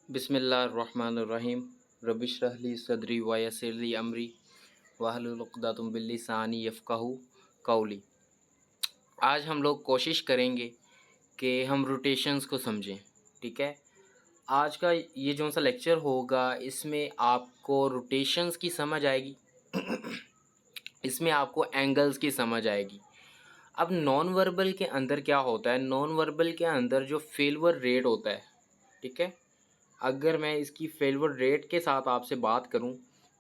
बिस्मिल्लाहिर्रहमानिर्रहीम रबिशरह ली सदरी वयस्सिर ली अमरी वहलुल उक़दतम मिन लिसानी यफ़क़हू क़ौली। आज हम लोग कोशिश करेंगे कि हम रोटेशंस को समझें। ठीक है, आज का ये जो सा लेक्चर होगा इसमें आपको रोटेशंस की समझ आएगी इसमें आपको एंगल्स की समझ आएगी। अब नॉन वर्बल के अंदर क्या होता है, नॉन वर्बल के अंदर जो फेल्योर रेट होता है, ठीक है, अगर मैं इसकी फेल्योर रेट के साथ आपसे बात करूं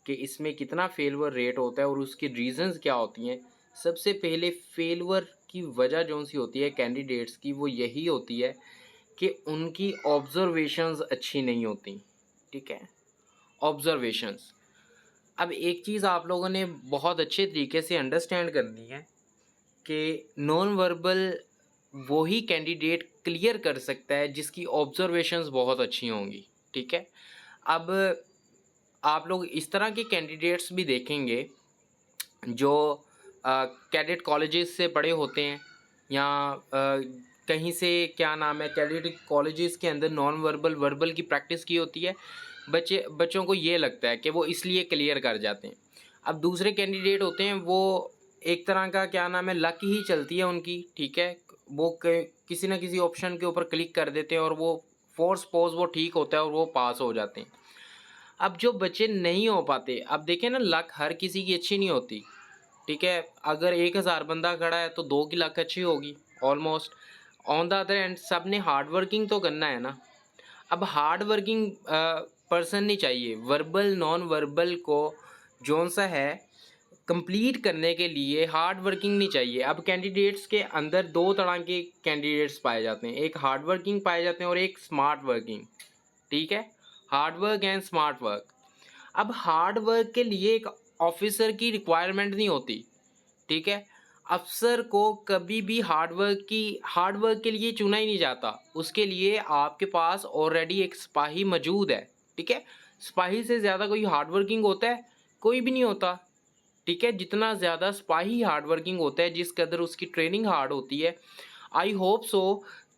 कि इसमें कितना फेल्योर रेट होता है और उसकी रीज़न्स क्या होती हैं। सबसे पहले फेल्योर की वजह जो सी होती है कैंडिडेट्स की, वो यही होती है कि उनकी ऑब्जर्वेशंस अच्छी नहीं होती। ठीक है, ऑब्जर्वेशंस। अब एक चीज़ आप लोगों ने बहुत अच्छे तरीके से अंडरस्टैंड करनी है कि नॉन वर्बल वो ही कैंडिडेट क्लियर कर सकता है जिसकी ऑब्जर्वेशंस बहुत अच्छी होंगी। ठीक है, अब आप लोग इस तरह के कैंडिडेट्स भी देखेंगे जो कैडेट कॉलेजेस से पढ़े होते हैं या कहीं से क्या नाम है कैडेट कॉलेजेस के अंदर नॉन वर्बल वर्बल की प्रैक्टिस की होती है। बच्चों को ये लगता है कि वो इसलिए क्लियर कर जाते हैं। अब दूसरे कैंडिडेट होते हैं वो एक तरह का क्या नाम है लक ही चलती है उनकी। ठीक है, वो किसी ना किसी ऑप्शन के ऊपर क्लिक कर देते हैं और वो फोर्स पोज वो ठीक होता है और वो पास हो जाते हैं। अब जो बच्चे नहीं हो पाते, अब देखें ना, लक हर किसी की अच्छी नहीं होती। ठीक है, अगर 1000 बंदा खड़ा है तो 2 की लक अच्छी होगी almost. On the other and सब ने हार्ड वर्किंग तो करना है ना। अब हार्ड वर्किंग पर्सन नहीं चाहिए। वर्बल नॉन वर्बल को जोन सा है कंप्लीट करने के लिए हार्ड वर्किंग नहीं चाहिए। अब कैंडिडेट्स के अंदर दो तरह के कैंडिडेट्स पाए जाते हैं, एक हार्ड वर्किंग पाए जाते हैं और एक स्मार्ट वर्किंग। ठीक है, hard work and smart work. अब हार्ड वर्क के लिए एक ऑफिसर की रिक्वायरमेंट नहीं होती। ठीक है, अफसर को कभी भी हार्ड वर्क के लिए चुना ही नहीं जाता। उसके लिए आपके पास ऑलरेडी एक सिपाही मौजूद है। ठीक है, सिपाही से ज़्यादा कोई हार्ड वर्किंग होता है? कोई भी नहीं होता। ठीक है, जितना ज़्यादा सिपाही हार्ड वर्किंग होता है, जिस कदर उसकी ट्रेनिंग हार्ड होती है, आई होप सो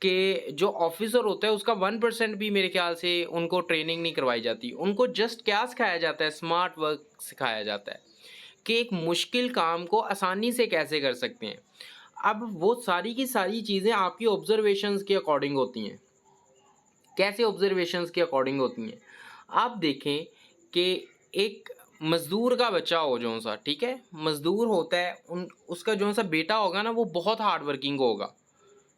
कि जो ऑफिसर होता है उसका 1% भी मेरे ख्याल से उनको ट्रेनिंग नहीं करवाई जाती। उनको जस्ट क्या सिखाया जाता है, स्मार्ट वर्क सिखाया जाता है कि एक मुश्किल काम को आसानी से कैसे कर सकते हैं। अब वो सारी की सारी चीज़ें आपकी ऑब्जर्वेशंस के अकॉर्डिंग होती हैं। कैसे ऑब्जर्वेशंस के अकॉर्डिंग होती हैं? आप देखें कि एक मज़दूर का बच्चा हो जो सा, ठीक है, मज़दूर होता है, उसका जो सा बेटा होगा ना वो बहुत हार्ड वर्किंग होगा।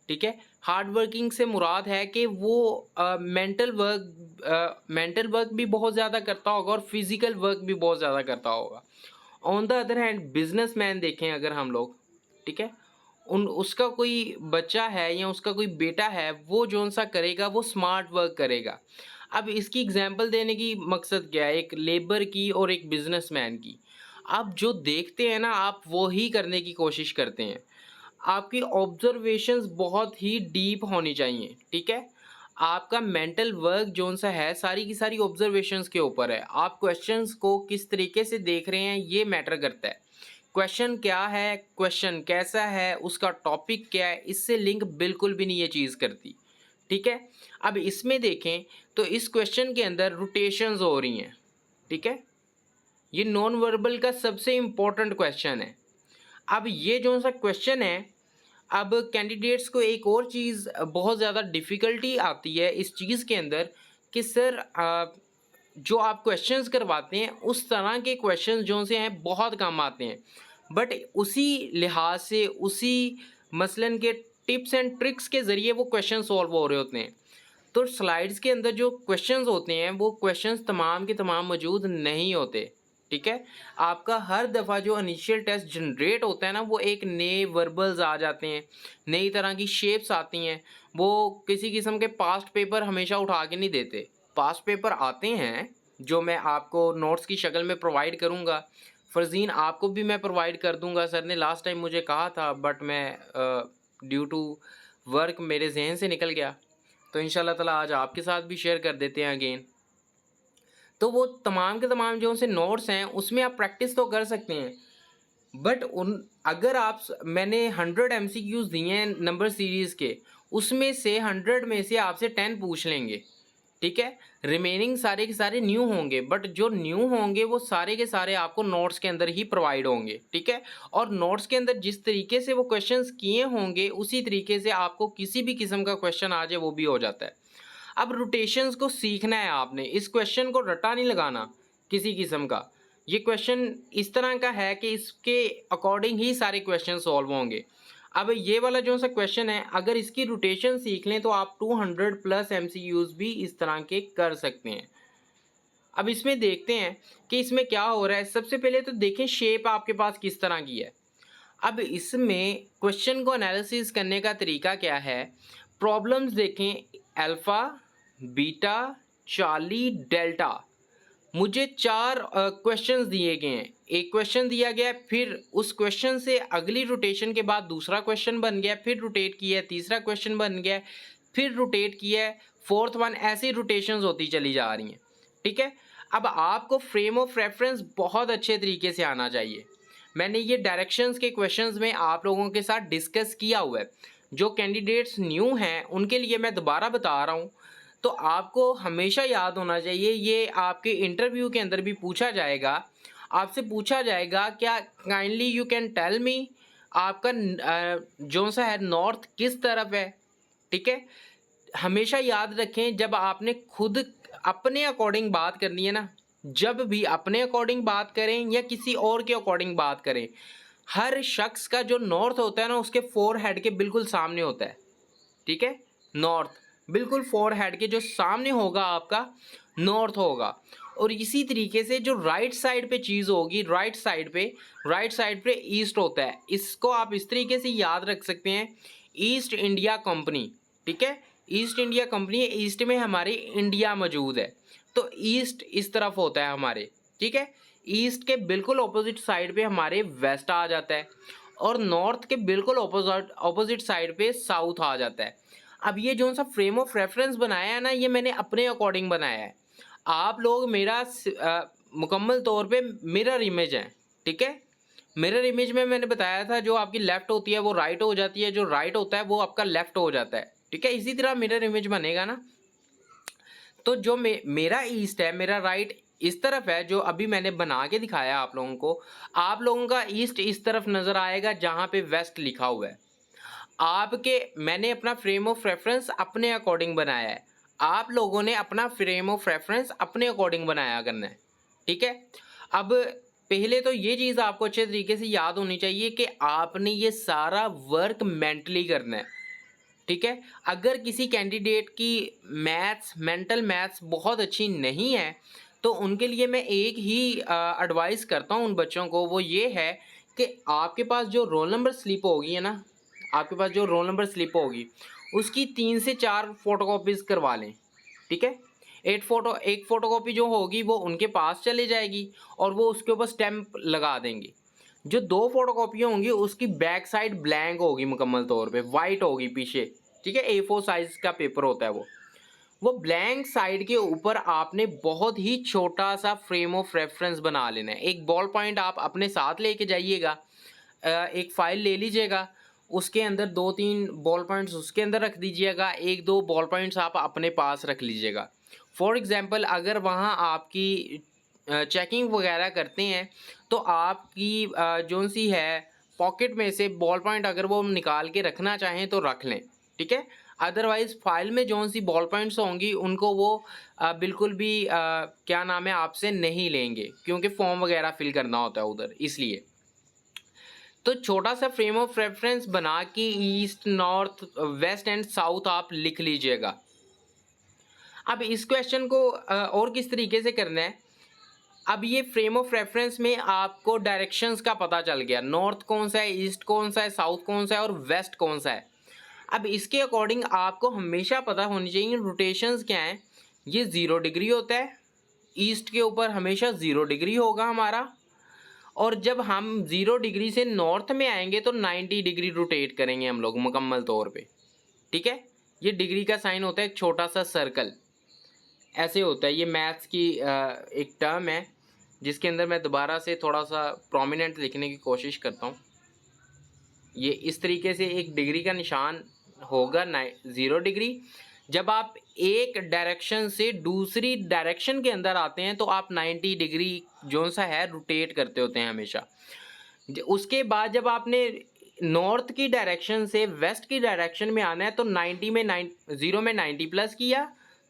ठीक है, हार्ड वर्किंग से मुराद है कि वो मेंटल वर्क भी बहुत ज़्यादा करता होगा और फिज़िकल वर्क भी बहुत ज़्यादा करता होगा। On the other hand businessman देखें अगर हम लोग, ठीक है, उसका कोई बच्चा है या उसका कोई बेटा है, वो जोन सा करेगा वो स्मार्ट वर्क करेगा। अब इसकी एग्जांपल देने की मकसद क्या है, एक लेबर की और एक बिजनेसमैन की। आप जो देखते हैं ना आप वो ही करने की कोशिश करते हैं। आपकी ऑब्जर्वेशंस बहुत ही डीप होनी चाहिए। ठीक है, आपका मेंटल वर्क जोन सा है सारी की सारी ऑब्जर्वेशंस के ऊपर है। आप क्वेश्चंस को किस तरीके से देख रहे हैं ये मैटर करता है। क्वेश्चन क्या है, क्वेश्चन कैसा है, उसका टॉपिक क्या है, इससे लिंक बिल्कुल भी नहीं ये चीज़ करती। ठीक है, अब इसमें देखें तो इस क्वेश्चन के अंदर रोटेशंस हो रही हैं। ठीक है, ये नॉन वर्बल का सबसे इम्पोर्टेंट क्वेश्चन है। अब ये जो सा क्वेश्चन है, अब कैंडिडेट्स को एक और चीज़ बहुत ज़्यादा डिफ़िकल्टी आती है इस चीज़ के अंदर कि सर जो आप क्वेश्चंस करवाते हैं उस तरह के क्वेश्चंस जो से हैं बहुत कम आते हैं। बट उसी लिहाज से उसी मसलन के टिप्स एंड ट्रिक्स के ज़रिए वो क्वेश्चन सॉल्व हो रहे होते हैं। तो स्लाइड्स के अंदर जो क्वेश्चंस होते हैं वो क्वेश्चंस तमाम के तमाम मौजूद नहीं होते। ठीक है, आपका हर दफ़ा जो इनिशियल टेस्ट जनरेट होता है ना वो एक नए वर्बल्स आ जाते हैं, नई तरह की शेप्स आती हैं। वो किसी किस्म के पास्ट पेपर हमेशा उठा के नहीं देते। पास्ट पेपर आते हैं जो मैं आपको नोट्स की शक्ल में प्रोवाइड करूँगा। फ़रज़ीन आपको भी मैं प्रोवाइड कर दूँगा। सर ने लास्ट टाइम मुझे कहा था बट मैं ड्यू टू वर्क मेरे जहन से निकल गया। तो इंशाल्लाह ताला आज आपके साथ भी शेयर कर देते हैं अगेन। तो वो तमाम के तमाम जो से नोट्स हैं उसमें आप प्रैक्टिस तो कर सकते हैं। बट अगर आप मैंने 100 एमसीक्यूज दिए हैं नंबर सीरीज़ के, उसमें से 100 में से आपसे 10 पूछ लेंगे। ठीक है। रिमेनिंग सारे के सारे न्यू होंगे, बट जो न्यू होंगे वो सारे के सारे आपको नोट्स के अंदर ही प्रोवाइड होंगे, ठीक है। और नोट्स के अंदर जिस तरीके से वो क्वेश्चंस किए होंगे उसी तरीके से आपको किसी भी किस्म का क्वेश्चन आ जाए वो भी हो जाता है। अब रोटेशंस को सीखना है आपने, इस क्वेश्चन को रटा नहीं लगाना किसी किस्म का। ये क्वेश्चन इस तरह का है कि इसके अकॉर्डिंग ही सारे क्वेश्चन सॉल्व होंगे। अब ये वाला जो सा क्वेश्चन है, अगर इसकी रोटेशन सीख लें तो आप 200 प्लस एमसीक्यूज भी इस तरह के कर सकते हैं। अब इसमें देखते हैं कि इसमें क्या हो रहा है। सबसे पहले तो देखें शेप आपके पास किस तरह की है। अब इसमें क्वेश्चन को एनालिसिस करने का तरीका क्या है, प्रॉब्लम्स देखें, अल्फ़ा, बीटा, चार्ली, डेल्टा। मुझे 4 क्वेश्चंस दिए गए हैं। एक क्वेश्चन दिया गया है, फिर उस क्वेश्चन से अगली रोटेशन के बाद दूसरा क्वेश्चन बन गया, फिर रोटेट किया है, तीसरा क्वेश्चन बन गया, फिर रोटेट किया है, फोर्थ वन, ऐसी रोटेशंस होती चली जा रही हैं, ठीक है। अब आपको फ्रेम ऑफ रेफरेंस बहुत अच्छे तरीके से आना चाहिए। मैंने ये डायरेक्शंस के क्वेश्चंस में आप लोगों के साथ डिस्कस किया हुआ है। जो कैंडिडेट्स न्यू हैं उनके लिए मैं दोबारा बता रहा हूँ। तो आपको हमेशा याद होना चाहिए, ये आपके इंटरव्यू के अंदर भी पूछा जाएगा। आपसे पूछा जाएगा क्या kindly you can tell me आपका जो सा है नॉर्थ किस तरफ है, ठीक है। हमेशा याद रखें, जब आपने खुद अपने अकॉर्डिंग बात करनी है ना, जब भी अपने अकॉर्डिंग बात करें या किसी और के अकॉर्डिंग बात करें, हर शख्स का जो नॉर्थ होता है ना उसके फोरहेड के बिल्कुल सामने होता है, ठीक है। नॉर्थ बिल्कुल फोरहेड के जो सामने होगा आपका नॉर्थ होगा। और इसी तरीके से जो राइट साइड पे चीज़ होगी, राइट साइड पे ईस्ट होता है। इसको आप इस तरीके से याद रख सकते हैं, ईस्ट इंडिया कंपनी, ठीक है। ईस्ट इंडिया कंपनी है, ईस्ट में हमारी इंडिया मौजूद है, तो ईस्ट इस तरफ होता है हमारे, ठीक है। ईस्ट के बिल्कुल ऑपोजिट साइड पे हमारे वेस्ट आ जाता है और नॉर्थ के बिल्कुल ऑपोजिट साइड पे साउथ आ जाता है। अब ये जो सा फ्रेम ऑफ रेफरेंस बनाया है ना, ये मैंने अपने अकॉर्डिंग बनाया है। आप लोग मेरा मुकम्मल तौर पे मिरर इमेज है, ठीक है। मिरर इमेज में मैंने बताया था जो आपकी लेफ्ट होती है वो राइट हो जाती है, जो राइट होता है वो आपका लेफ्ट हो जाता है, ठीक है। इसी तरह मिरर इमेज बनेगा ना। तो जो मेरा ईस्ट है, मेरा राइट इस तरफ है, जो अभी मैंने बना के दिखाया आप लोगों को। आप लोगों का ईस्ट इस तरफ नज़र आएगा जहाँ पे वेस्ट लिखा हुआ है। आपके मैंने अपना फ्रेम ऑफ रेफरेंस अपने अकॉर्डिंग बनाया है, आप लोगों ने अपना फ्रेम ऑफ रेफरेंस अपने अकॉर्डिंग बनाया करना है, ठीक है। अब पहले तो ये चीज़ आपको अच्छे तरीके से याद होनी चाहिए कि आपने ये सारा वर्क मेंटली करना है, ठीक है। अगर किसी कैंडिडेट की मेंटल मैथ्स बहुत अच्छी नहीं है तो उनके लिए मैं एक ही एडवाइस करता हूँ उन बच्चों को, वो ये है कि आपके पास जो रोल नंबर स्लिप होगी है ना, आपके पास जो रोल नंबर स्लिप होगी उसकी 3 से 4 फोटोकॉपीज़ करवा लें, ठीक है। एक फ़ोटोकॉपी जो होगी वो उनके पास चली जाएगी और वो उसके ऊपर स्टैम्प लगा देंगे। जो 2 फोटोकॉपियाँ होंगी उसकी बैक साइड ब्लैंक होगी, मुकम्मल तौर पे वाइट होगी पीछे, ठीक है। A4 साइज़ का पेपर होता है वो ब्लैंक साइड के ऊपर आपने बहुत ही छोटा सा फ्रेम ऑफ रेफरेंस बना लेना है। एक बॉल पॉइंट आप अपने साथ लेके जाइएगा, एक फ़ाइल ले लीजिएगा, उसके अंदर 2-3 बॉल पॉइंट्स उसके अंदर रख दीजिएगा, 1-2 बॉल पॉइंट्स आप अपने पास रख लीजिएगा। फॉर एग्ज़ाम्पल अगर वहाँ आपकी चेकिंग वगैरह करते हैं तो आपकी जो सी है पॉकेट में से बॉल पॉइंट अगर वो निकाल के रखना चाहें तो रख लें, ठीक है। अदरवाइज़ फाइल में जो सी बॉल पॉइंट्स होंगी उनको वो बिल्कुल भी क्या नाम है आपसे नहीं लेंगे, क्योंकि फॉर्म वगैरह फिल करना होता है उधर, इसलिए। तो छोटा सा फ्रेम ऑफ रेफरेंस बना के east, north, west and south आप लिख लीजिएगा। अब इस क्वेश्चन को और किस तरीके से करना है। अब ये फ्रेम ऑफ रेफरेंस में आपको डायरेक्शंस का पता चल गया, नॉर्थ कौन सा है, ईस्ट कौन सा है, साउथ कौन सा है और वेस्ट कौन सा है। अब इसके अकॉर्डिंग आपको हमेशा पता होनी चाहिए रोटेशंस क्या हैं। ये 0 डिग्री होता है, ईस्ट के ऊपर हमेशा 0 डिग्री होगा हमारा। और जब हम 0 डिग्री से नॉर्थ में आएंगे तो 90 डिग्री रोटेट करेंगे हम लोग मुकम्मल तौर पे, ठीक है। ये डिग्री का साइन होता है एक छोटा सा सर्कल, ऐसे होता है। ये मैथ्स की एक टर्म है जिसके अंदर मैं दोबारा से थोड़ा सा प्रोमिनेंट लिखने की कोशिश करता हूँ। ये इस तरीके से एक डिग्री का निशान होगा 0 डिग्री। जब आप एक डायरेक्शन से दूसरी डायरेक्शन के अंदर आते हैं तो आप 90 डिग्री जो सा है रोटेट करते होते हैं हमेशा। उसके बाद जब आपने नॉर्थ की डायरेक्शन से वेस्ट की डायरेक्शन में आना है तो 90 में 0 में 90 प्लस किया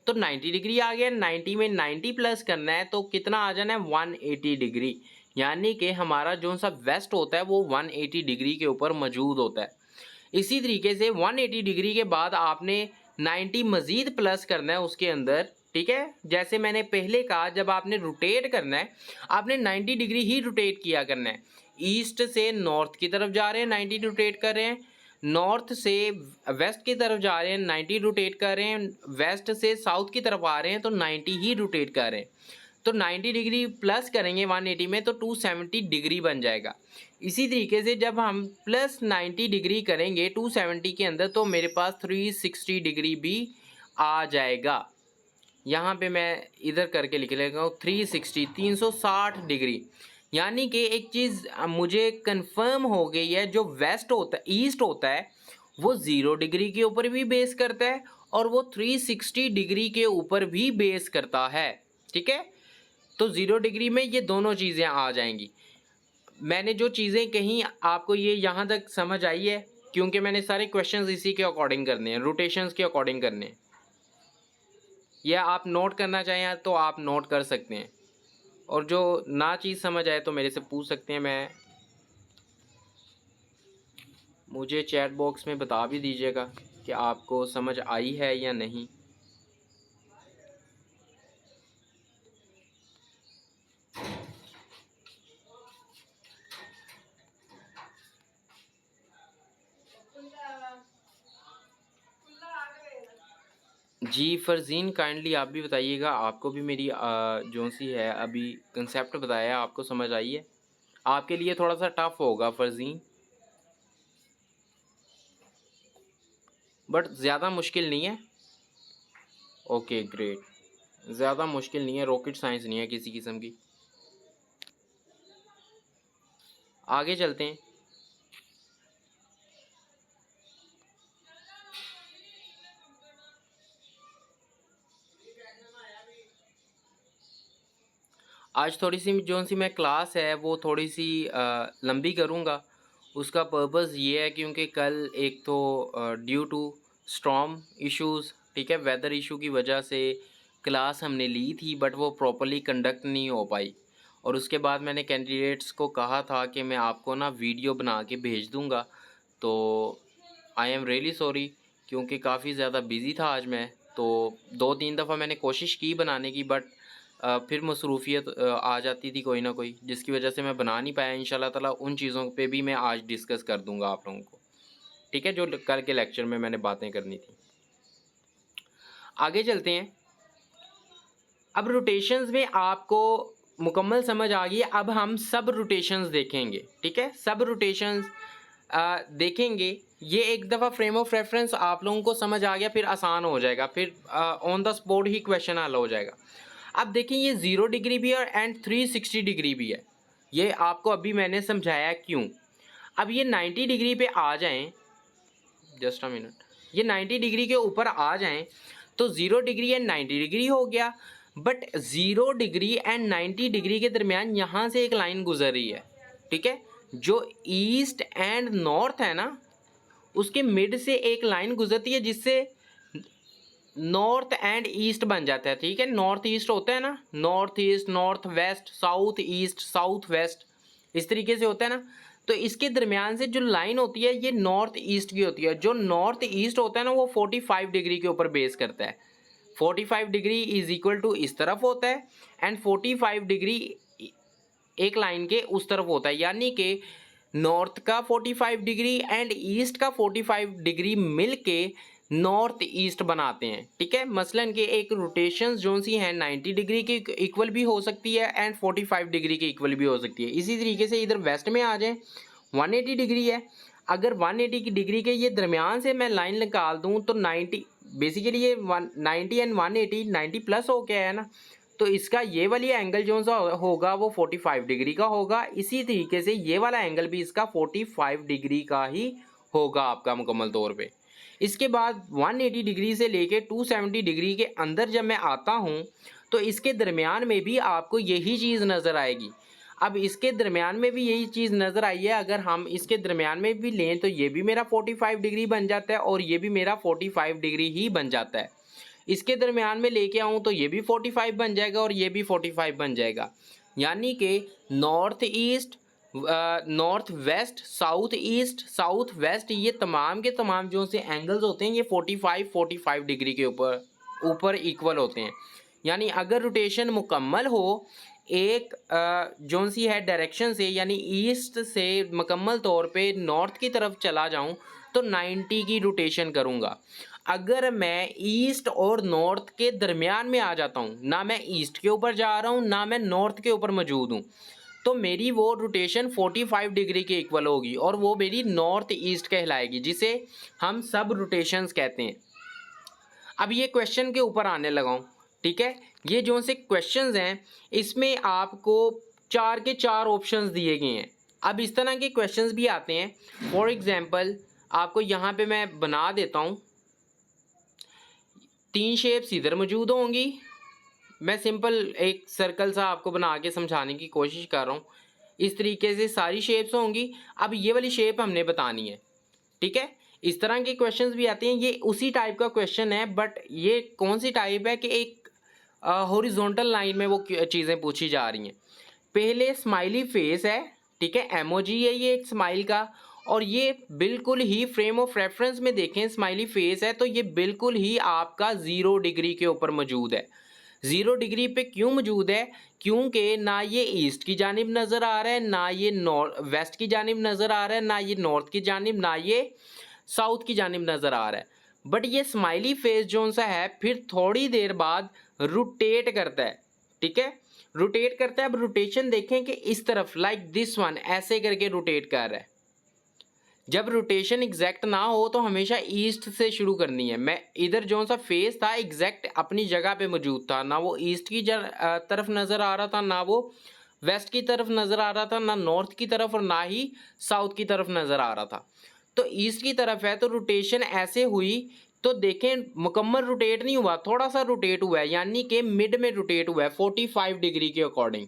तो 90 डिग्री आ गया। 90 में 90 प्लस करना है तो कितना आ जाना है 180 डिग्री, यानी कि हमारा जो सा वेस्ट होता है वो 180 डिग्री के ऊपर मौजूद होता है। इसी तरीके से 180 डिग्री के बाद आपने 90 मज़ीद प्लस करना है उसके अंदर, ठीक है। जैसे मैंने पहले कहा, जब आपने रोटेट करना है आपने 90 डिग्री ही रोटेट किया करना है। ईस्ट से नॉर्थ की तरफ जा रहे हैं 90 रोटेट कर रहे हैं, नॉर्थ से वेस्ट की तरफ जा रहे हैं 90 रोटेट कर रहे हैं, वेस्ट से साउथ की तरफ आ रहे हैं तो 90 ही रोटेट कर रहे हैं। तो 90 डिग्री प्लस करेंगे 180 में तो 270 डिग्री बन जाएगा। इसी तरीके से जब हम प्लस 90 डिग्री करेंगे 270 के अंदर तो मेरे पास 360 डिग्री भी आ जाएगा। यहाँ पे मैं इधर करके लिख लेगा हूँ 360 360 डिग्री, यानी कि एक चीज़ मुझे कंफर्म हो गई है, जो वेस्ट होता है ईस्ट होता है वो 0 डिग्री के ऊपर भी बेस करता है और वो 360 डिग्री के ऊपर भी बेस करता है, ठीक है। तो 0 डिग्री में ये दोनों चीज़ें आ जाएंगी। मैंने जो चीज़ें कहीं आपको ये यहाँ तक समझ आई है, क्योंकि मैंने सारे क्वेश्चंस इसी के अकॉर्डिंग करने हैं, रोटेशंस के अकॉर्डिंग करने हैं। या आप नोट करना चाहें तो आप नोट कर सकते हैं, और जो ना चीज़ समझ आए तो मेरे से पूछ सकते हैं। मुझे चैट बॉक्स में बता भी दीजिएगा कि आपको समझ आई है या नहीं। जी फरजीन, काइंडली आप भी बताइएगा, आपको भी मेरी जो सी है अभी कंसेप्ट बताया आपको समझ आई है। आपके लिए थोड़ा सा टफ होगा फरजीन, बट ज़्यादा मुश्किल नहीं है। ओके ग्रेट, ज़्यादा मुश्किल नहीं है, रॉकेट साइंस नहीं है किसी किस्म की। आगे चलते हैं। आज थोड़ी सी जो सी मैं क्लास है वो थोड़ी सी लंबी करूँगा। उसका पर्पज़ ये है क्योंकि कल एक तो ड्यू टू स्टॉर्म इश्यूज़, ठीक है, वेदर इशू की वजह से क्लास हमने ली थी बट वो प्रॉपर्ली कंडक्ट नहीं हो पाई। और उसके बाद मैंने कैंडिडेट्स को कहा था कि मैं आपको ना वीडियो बना के भेज दूँगा, तो आई एम रियली सॉरी क्योंकि काफ़ी ज़्यादा बिज़ी था आज मैं। तो 2-3 दफ़ा मैंने कोशिश की बनाने की, बट फिर मसरूफियत आ जाती थी कोई ना कोई, जिसकी वजह से मैं बना नहीं पाया। इंशाल्लाह ताला उन चीज़ों पे भी मैं आज डिस्कस कर दूंगा आप लोगों को, ठीक है, जो कल के लेक्चर में मैंने बातें करनी थी। आगे चलते हैं। अब रोटेशंस में आपको मुकम्मल समझ आ गई। अब हम सब रोटेशंस देखेंगे, ठीक है, सब रोटेशंस देखेंगे। ये एक दफ़ा फ्रेम ऑफ रेफरेंस आप लोगों को समझ आ गया, फिर आसान हो जाएगा, फिर on the spot he question हल हो जाएगा। अब देखिए ये 0 डिग्री भी है एंड 360 डिग्री भी है, ये आपको अभी मैंने समझाया क्यों। अब ये 90 डिग्री पे आ जाएं, जस्ट अ मिनट, ये 90 डिग्री के ऊपर आ जाएं तो 0 डिग्री एंड 90 डिग्री हो गया। बट 0 डिग्री एंड 90 डिग्री के दरमियान यहाँ से एक लाइन गुजर रही है, ठीक है, जो ईस्ट एंड नॉर्थ है ना, उसके मिड से एक लाइन गुजरती है जिससे नॉर्थ एंड ईस्ट बन जाता है, ठीक है। नॉर्थ ईस्ट होता है ना, north east, north waste, south east, south west, इस तरीके से होता है ना। तो इसके दरमियान से जो लाइन होती है ये नॉर्थ ईस्ट की होती है। जो नॉर्थ ईस्ट होता है ना वो 45 डिग्री के ऊपर बेस करता है। 45 डिग्री इज इक्वल टू इस तरफ होता है एंड 45 डिग्री एक लाइन के उस तरफ होता है, यानी कि नॉर्थ का 45 डिग्री एंड ईस्ट का 45 डिग्री मिल के नॉर्थ ईस्ट बनाते हैं, ठीक है। मसलन कि एक रोटेशन जो सी है 90 डिग्री के इक्वल भी हो सकती है एंड 45 डिग्री के इक्वल भी हो सकती है। इसी तरीके से इधर वेस्ट में आ जाए 180 डिग्री है, अगर 180 की डिग्री के ये दरमियान से मैं लाइन निकाल दूं तो 90 बेसिकली ये 90 एंड 180 90 प्लस हो गया है ना, तो इसका ये वाली एंगल जो सा होगा वो 45 डिग्री का होगा। इसी तरीके से ये वाला एंगल भी इसका 45 डिग्री का ही होगा आपका मुकम्मल तौर पे। इसके बाद 180 डिग्री से लेके 270 डिग्री के अंदर जब मैं आता हूँ तो इसके दरमियान में भी आपको यही चीज़ नज़र आएगी। अब इसके दरमियान में भी यही चीज़ नज़र आई है, अगर हम इसके दरमियान में भी लें तो ये भी मेरा 45 डिग्री बन जाता है और ये भी मेरा 45 डिग्री ही बन जाता है। इसके दरमियान में लेके आऊँ तो ये भी 45 बन जाएगा और ये भी 45 बन जाएगा। यानी कि north east, north waste, south east, south west, ये तमाम के तमाम जो से एंगल्स होते हैं ये 45 डिग्री के ऊपर इक्वल होते हैं। यानी अगर रोटेशन मुकम्मल हो एक जोन सी है डायरेक्शन से, यानी ईस्ट से मुकम्मल तौर पे नॉर्थ की तरफ चला जाऊं तो 90 की रोटेशन करूंगा। अगर मैं ईस्ट और नॉर्थ के दरमियान में आ जाता हूं, ना मैं ईस्ट के ऊपर जा रहा हूं ना मैं नॉर्थ के ऊपर मौजूद हूं, तो मेरी वो रोटेशन 45 डिग्री के इक्वल होगी और वो मेरी नॉर्थ ईस्ट कहलाएगी, जिसे हम सब रोटेशंस कहते हैं। अब ये क्वेश्चन के ऊपर आने लगा हूँ, ठीक है। ये जो से क्वेश्चंस हैं इसमें आपको 4 के 4 ऑप्शंस दिए गए हैं। अब इस तरह के क्वेश्चंस भी आते हैं। फॉर एग्जांपल आपको यहाँ पे मैं बना देता हूँ, 3 शेप्स इधर मौजूद होंगी। मैं सिंपल एक सर्कल सा आपको बना के समझाने की कोशिश कर रहा हूँ। इस तरीके से सारी शेप्स होंगी। अब ये वाली शेप हमने बतानी है, ठीक है। इस तरह के क्वेश्चंस भी आते हैं। ये उसी टाइप का क्वेश्चन है, बट ये कौन सी टाइप है कि एक हॉरिजॉन्टल लाइन में वो चीज़ें पूछी जा रही हैं। पहले स्माइली फेस है, ठीक है, एमोजी है ये एक स्माइल का, और ये बिल्कुल ही फ्रेम ऑफ रेफरेंस में देखें स्माइली फेस है तो ये बिल्कुल ही आपका 0 डिग्री के ऊपर मौजूद है। 0 डिग्री पे क्यों मौजूद है? क्योंकि ना ये ईस्ट की जानिब नज़र आ रहा है, ना ये वेस्ट की जानिब नज़र आ रहा है, ना ये नॉर्थ की जानिब, ना ये साउथ की जानिब नज़र आ रहा है। बट ये स्माइली फेस जो सा है फिर थोड़ी देर बाद रोटेट करता है, ठीक है, रोटेट करता है। अब रोटेशन देखें कि इस तरफ लाइक दिस वन ऐसे करके रोटेट कर रहा है। जब रोटेशन एग्जैक्ट ना हो तो हमेशा ईस्ट से शुरू करनी है। मैं इधर जो सा फेस था एग्जैक्ट अपनी जगह पे मौजूद था, ना वो ईस्ट की तरफ नज़र आ रहा था, ना वो वेस्ट की तरफ नज़र आ रहा था, ना नॉर्थ की तरफ और ना ही साउथ की तरफ नज़र आ रहा था। तो ईस्ट की तरफ है तो रोटेशन ऐसे हुई तो देखें मुकम्मल रोटेट नहीं हुआ, थोड़ा सा रोटेट हुआ है, यानी कि मिड में रोटेट हुआ है 45 डिग्री के अकॉर्डिंग,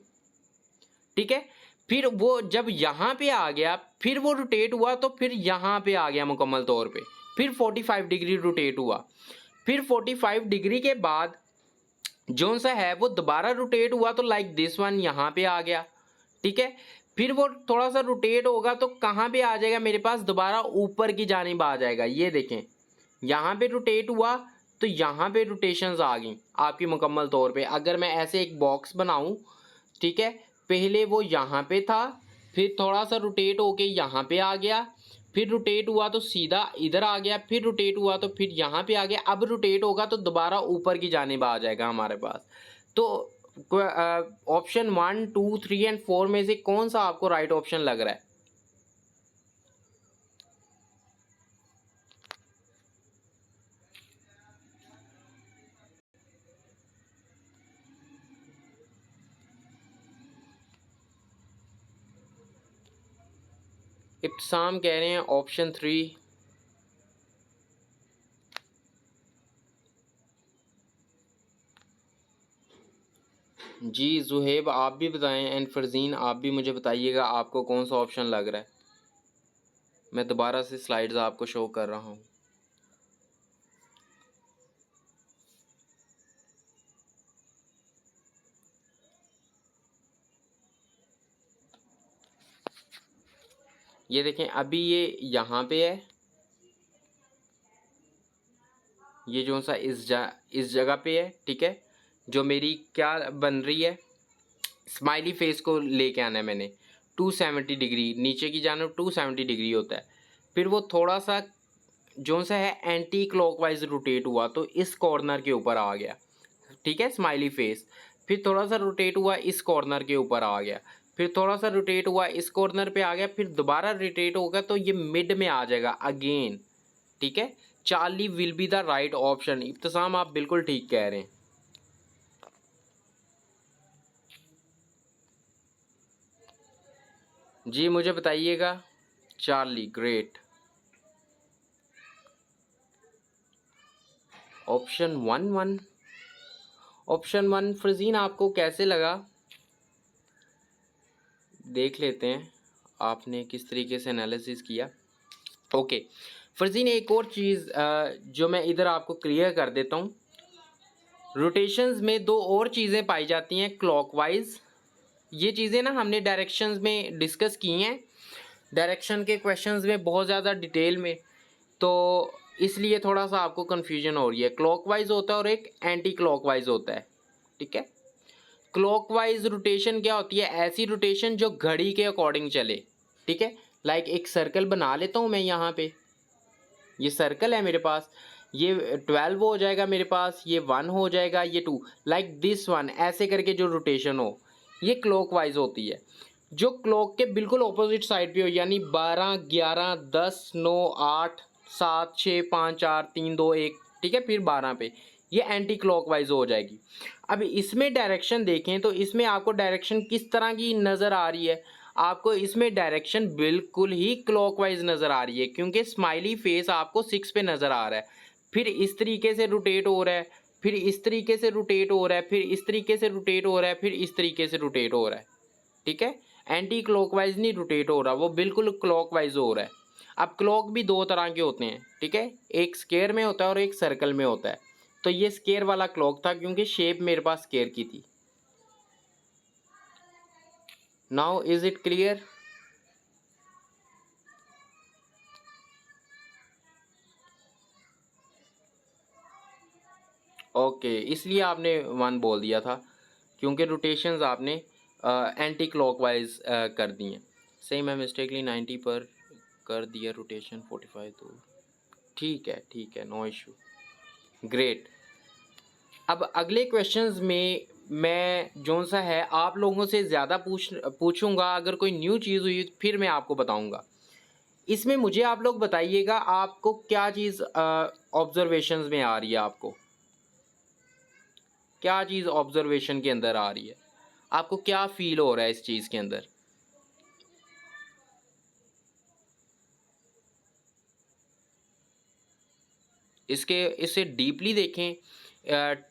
ठीक है। फिर वो जब यहाँ पे आ गया फिर वो रोटेट हुआ तो फिर यहाँ पे आ गया मुकम्मल तौर पे, फिर 45 डिग्री रोटेट हुआ। फिर 45 डिग्री के बाद जो सा है वो दोबारा रोटेट हुआ तो लाइक दिस वन यहाँ पे आ गया, ठीक है। फिर वो थोड़ा सा रोटेट होगा तो कहाँ पे आ जाएगा मेरे पास, दोबारा ऊपर की जानिब आ जाएगा। ये देखें यहाँ पे रोटेट हुआ तो यहाँ पे रोटेशंस आ गई आपकी मुकम्मल तौर पे। अगर मैं ऐसे एक बॉक्स बनाऊँ, ठीक है, पहले वो यहाँ पे था, फिर थोड़ा सा रोटेट होके यहाँ पे आ गया, फिर रोटेट हुआ तो सीधा इधर आ गया, फिर रोटेट हुआ तो फिर यहाँ पे आ गया। अब रोटेट होगा तो दोबारा ऊपर की जानिब आ जाएगा हमारे पास। तो ऑप्शन 1, 2, 3 एंड 4 में से कौन सा आपको राइट ऑप्शन लग रहा है? इब्तिसाम कह रहे हैं ऑप्शन 3। जी जुहेब आप भी बताएं, एंड फरजीन आप भी मुझे बताइएगा आपको कौन सा ऑप्शन लग रहा है। मैं दोबारा से स्लाइड्स आपको शो कर रहा हूँ। ये देखें अभी ये यहाँ पे है, ये जो सा इस जगह पे है, ठीक है। जो मेरी क्या बन रही है, स्माइली फेस को लेके आना है मैंने। 270 डिग्री नीचे की जानब 270 डिग्री होता है। फिर वो थोड़ा सा जो सा है एंटी क्लॉकवाइज रोटेट हुआ तो इस कॉर्नर के ऊपर आ गया, ठीक है, स्माइली फेस। फिर थोड़ा सा रोटेट हुआ इस कॉर्नर के ऊपर आ गया, फिर थोड़ा सा रोटेट हुआ इस कॉर्नर पे आ गया, फिर दोबारा रोटेट होगा तो ये मिड में आ जाएगा अगेन, ठीक है। Charlie will be the right option. Ibtisam आप बिल्कुल ठीक कह रहे हैं। जी मुझे बताइएगा। Charlie, great. Option one option one Farzeen आपको कैसे लगा, देख लेते हैं आपने किस तरीके से एनालिसिस किया। ओके फरजीन, एक और चीज़ जो मैं इधर आपको क्लियर कर देता हूँ, रोटेशंस में दो और चीज़ें पाई जाती हैं क्लॉकवाइज। ये चीज़ें ना हमने डायरेक्शंस में डिस्कस की हैं, डायरेक्शन के क्वेश्चंस में बहुत ज़्यादा डिटेल में, तो इसलिए थोड़ा सा आपको कन्फ्यूजन हो रही है। क्लॉकवाइज होता है और एक एंटी क्लॉकवाइज होता है, ठीक है। क्लॉकवाइज रोटेशन क्या होती है, ऐसी रोटेशन जो घड़ी के अकॉर्डिंग चले, ठीक है। लाइक एक सर्कल बना लेता हूँ मैं यहाँ पे, ये सर्कल है मेरे पास, ये 12 हो जाएगा मेरे पास, ये 1 हो जाएगा, ये 2, लाइक दिस वन, ऐसे करके जो रोटेशन हो, ये क्लॉकवाइज होती है। जो क्लॉक के बिल्कुल ऑपोजिट साइड पे हो, यानी 12, 11, 10, 9, 8, 7, 6, 5, 4, 3, 2, 1, ठीक है, फिर 12 पे, ये एंटी क्लॉकवाइज हो जाएगी। अब इसमें डायरेक्शन देखें तो इसमें आपको डायरेक्शन किस तरह की नज़र आ रही है, आपको इसमें डायरेक्शन बिल्कुल ही क्लॉकवाइज नज़र आ रही है, क्योंकि स्माइली फेस आपको 6 पे नज़र आ रहा है, फिर इस तरीके से रोटेट हो रहा है, फिर इस तरीके से रोटेट हो रहा है, फिर इस तरीके से रोटेट हो रहा है, फिर इस तरीके से रोटेट हो रहा है, ठीक है। एंटी क्लॉकवाइज नहीं रोटेट हो रहा, वो बिल्कुल क्लॉकवाइज हो रहा है। अब क्लॉक भी दो तरह के होते हैं, ठीक है, एक स्क्वायर में होता है और एक सर्कल में होता है। तो ये स्क्वायर वाला क्लॉक था क्योंकि शेप मेरे पास स्क्वायर की थी। Now is it clear? Okay इसलिए आपने 1 बोल दिया था क्योंकि रोटेशंस आपने एंटी क्लॉकवाइज कर दी हैं। सही, मैं मिस्टेकली 90 पर कर दिया रोटेशन 45, तो ठीक है, नो इशू, ग्रेट। अब अगले क्वेश्चंस में मैं जोन सा है आप लोगों से ज़्यादा पूछूंगा, अगर कोई न्यू चीज़ हुई फिर मैं आपको बताऊंगा। इसमें मुझे आप लोग बताइएगा आपको क्या चीज़ ऑब्जर्वेशंस में आ रही है, आपको क्या चीज़ ऑब्जर्वेशन के अंदर आ रही है, आपको क्या फील हो रहा है इस चीज़ के अंदर। इसे डीपली देखें,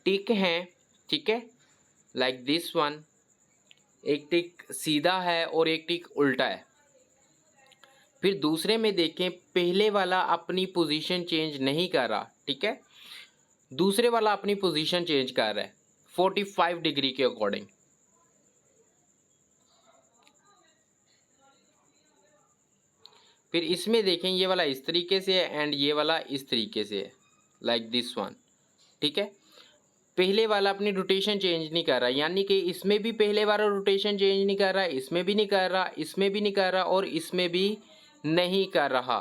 टिक हैं, ठीक है, लाइक दिस वन, एक टिक सीधा है और एक टिक उल्टा है। फिर दूसरे में देखें, पहले वाला अपनी पोजीशन चेंज नहीं कर रहा, ठीक है, दूसरे वाला अपनी पोजीशन चेंज कर रहा है 45 डिग्री के अकॉर्डिंग। फिर इसमें देखें, ये वाला इस तरीके से है एंड ये वाला इस तरीके से है, लाइक दिस वन, ठीक है। पहले वाला अपनी रोटेशन चेंज नहीं कर रहा, यानी कि इसमें भी पहले वाला रोटेशन चेंज नहीं कर रहा, इसमें भी नहीं कर रहा, इसमें भी नहीं कर रहा और इसमें भी नहीं कर रहा।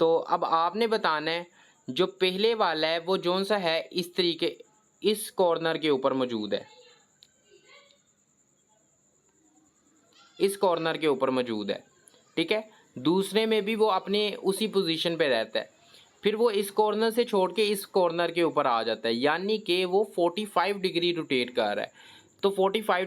तो अब आपने बताना है जो पहले वाला है वो जोन सा है इस तरीके, इस कॉर्नर के ऊपर मौजूद है, इस कॉर्नर के ऊपर मौजूद है, ठीक है। दूसरे में भी वो अपने उसी पोजीशन पे रहता है, फिर वो इस कॉर्नर से छोड़ के इस कॉर्नर के ऊपर आ जाता है, यानी कि वो 45 डिग्री रोटेट कर रहा है। तो 45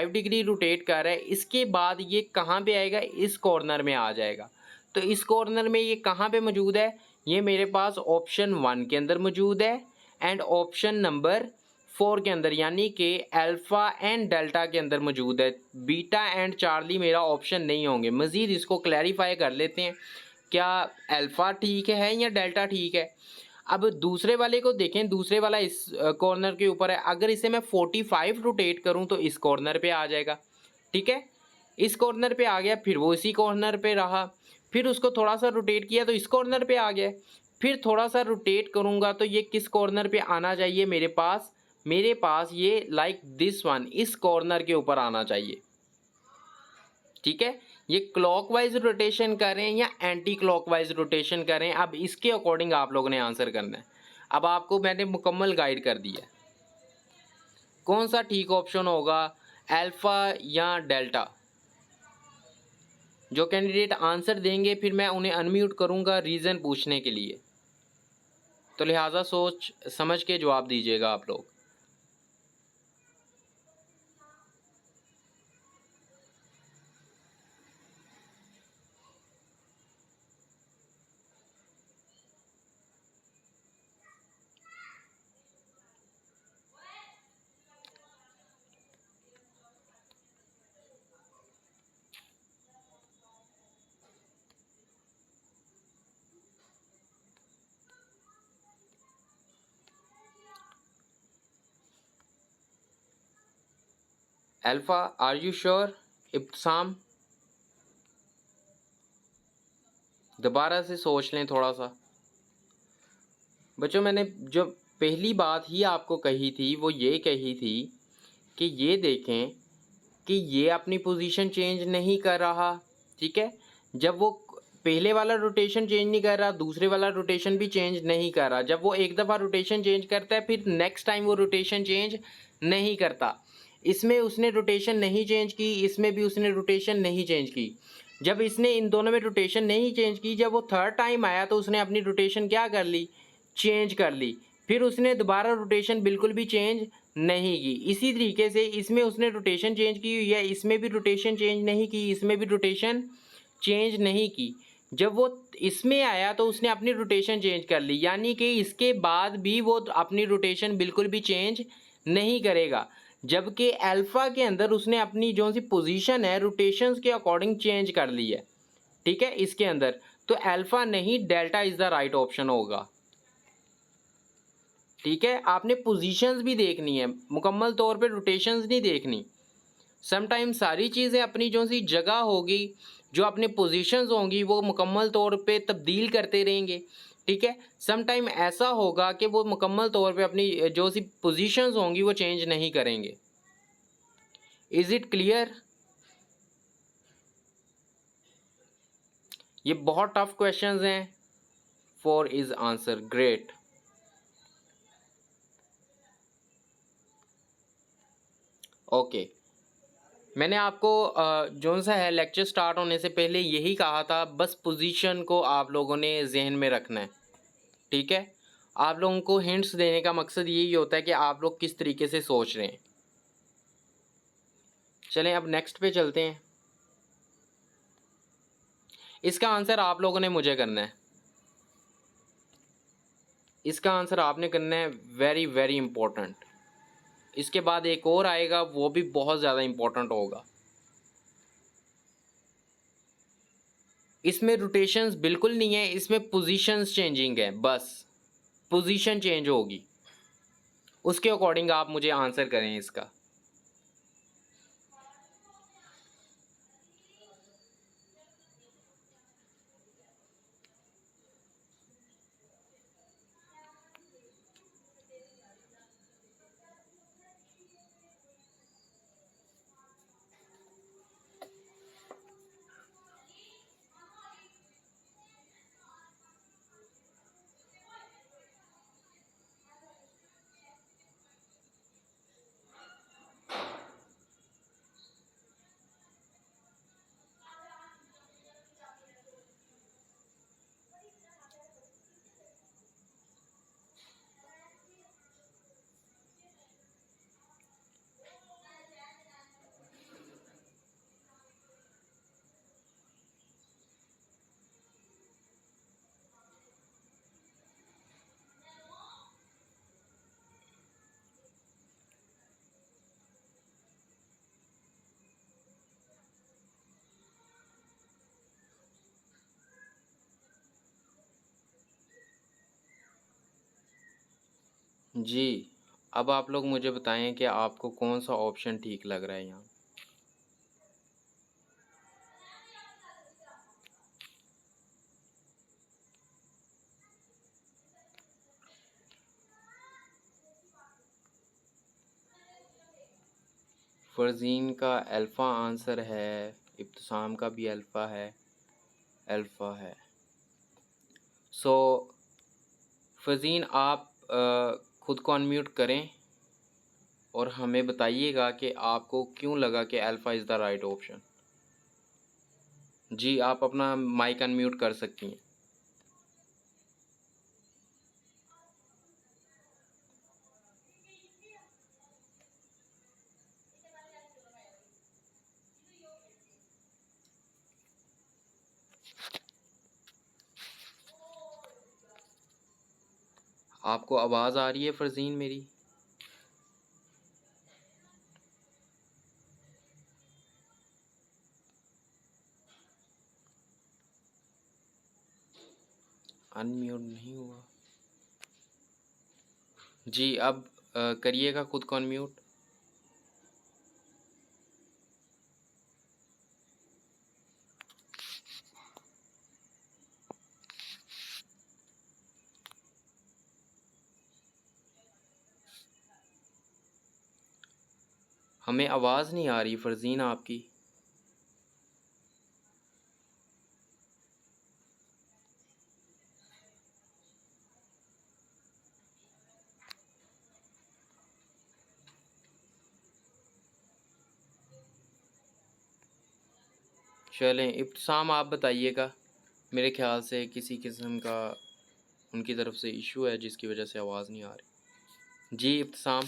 डिग्री रोटेट कर रहा है, इसके बाद ये कहाँ पे आएगा, इस कॉर्नर में आ जाएगा। तो इस कॉर्नर में ये कहाँ पे मौजूद है, ये मेरे पास ऑप्शन 1 के अंदर मौजूद है एंड ऑप्शन नंबर 4 के अंदर, यानी कि अल्फ़ा एंड डेल्टा के अंदर मौजूद है। बीटा एंड चार्ली मेरा ऑप्शन नहीं होंगे। मज़ीद इसको क्लैरिफाई कर लेते हैं, क्या अल्फ़ा ठीक है या डेल्टा ठीक है। अब दूसरे वाले को देखें, दूसरे वाला इस कॉर्नर के ऊपर है, अगर इसे मैं 45 रोटेट करूं तो इस कॉर्नर पे आ जाएगा, ठीक है। इस कॉर्नर पे आ गया, फिर वो इसी कॉर्नर पे रहा, फिर उसको थोड़ा सा रोटेट किया तो इस कॉर्नर पे आ गया, फिर थोड़ा सा रोटेट करूंगा तो ये किस कॉर्नर पे आना चाहिए, मेरे पास ये लाइक दिस वन, इस कॉर्नर के ऊपर आना चाहिए, ठीक है। ये क्लॉकवाइज रोटेशन करें या एंटी क्लॉकवाइज रोटेशन करें, अब इसके अकॉर्डिंग आप लोगों ने आंसर करना है। अब आपको मैंने मुकम्मल गाइड कर दिया है कौन सा ठीक ऑप्शन होगा, अल्फ़ा या डेल्टा। जो कैंडिडेट आंसर देंगे फिर मैं उन्हें अनम्यूट करूंगा रीज़न पूछने के लिए, तो लिहाजा सोच समझ के जवाब दीजिएगा आप लोग। Alpha, are you sure? Ibtisam, दोबारा से सोच लें थोड़ा सा। बच्चों, मैंने जो पहली बात ही आपको कही थी वो ये कही थी कि ये देखें कि ये अपनी पोजीशन चेंज नहीं कर रहा, ठीक है। जब वो पहले वाला रोटेशन चेंज नहीं कर रहा, दूसरे वाला रोटेशन भी चेंज नहीं कर रहा। जब वो एक दफ़ा रोटेशन चेंज करता है, फिर नेक्स्ट टाइम वो रोटेशन चेंज नहीं करता। इसमें उसने रोटेशन नहीं चेंज की, इसमें भी उसने रोटेशन नहीं चेंज की। जब इसने इन दोनों में रोटेशन नहीं चेंज की, जब वो थर्ड टाइम आया तो उसने अपनी रोटेशन क्या कर ली? चेंज कर ली। फिर उसने दोबारा रोटेशन बिल्कुल भी चेंज नहीं की। इसी तरीके से इसमें उसने रोटेशन चेंज की हुई है, इसमें भी रोटेशन चेंज नहीं की, इसमें भी रोटेशन चेंज नहीं की। जब वो इसमें आया तो उसने अपनी रोटेशन चेंज कर ली, यानी कि इसके बाद भी वो अपनी रोटेशन बिल्कुल भी चेंज नहीं करेगा। जबकि अल्फ़ा के अंदर उसने अपनी जो सी पोजीशन है रोटेशंस के अकॉर्डिंग चेंज कर ली है, ठीक है, इसके अंदर। तो अल्फ़ा नहीं, delta is the right option होगा, ठीक है। आपने पोजीशंस भी देखनी है, मुकम्मल तौर पे रोटेशंस नहीं देखनी। समटाइम सारी चीज़ें अपनी जो सी जगह होगी, जो अपने पोजीशंस होंगी वो मुकम्मल तौर पे तब्दील करते रहेंगे, ठीक है। समटाइम ऐसा होगा कि वो मुकम्मल तौर पे अपनी जो सी पोजीशंस होंगी वो चेंज नहीं करेंगे। Is it clear? ये बहुत टफ क्वेश्चंस हैं। 4 इज़ आंसर, ग्रेट। ओके, मैंने आपको जो सा है लेक्चर स्टार्ट होने से पहले यही कहा था, बस पोजीशन को आप लोगों ने जहन में रखना है, ठीक है। आप लोगों को हिंट्स देने का मकसद यही होता है कि आप लोग किस तरीके से सोच रहे हैं। चलें अब नेक्स्ट पे चलते हैं। इसका आंसर आप लोगों ने मुझे करना है, इसका आंसर आपने करना है, वेरी वेरी इंपॉर्टेंट। इसके बाद एक और आएगा, वो भी बहुत ज़्यादा इंपॉर्टेंट होगा। इसमें रोटेशंस बिल्कुल नहीं है, इसमें पोजीशंस चेंजिंग है, बस पोजीशन चेंज होगी, उसके अकॉर्डिंग आप मुझे आंसर करें इसका। जी, अब आप लोग मुझे बताएं कि आपको कौन सा ऑप्शन ठीक लग रहा है यहाँ। फरजीन का अल्फ़ा आंसर है, इब्तिसाम का भी अल्फ़ा है, अल्फ़ा है। सो फरजीन आप ख़ुद को अनम्यूट करें और हमें बताइएगा कि आपको क्यों लगा कि alpha is the right option. जी, आप अपना माइक अनम्यूट कर सकती हैं। आपको आवाज़ आ रही है फरजीन मेरी? अनम्यूट नहीं हुआ। जी, अब करिएगा खुद को अनम्यूट। हमें आवाज़ नहीं आ रही फ़रज़ीन आपकी। चलें, इब्तिसाम आप बताइएगा। मेरे ख़्याल से किसी किस्म का उनकी तरफ से इशू है जिसकी वजह से आवाज़ नहीं आ रही। जी इब्तिसाम।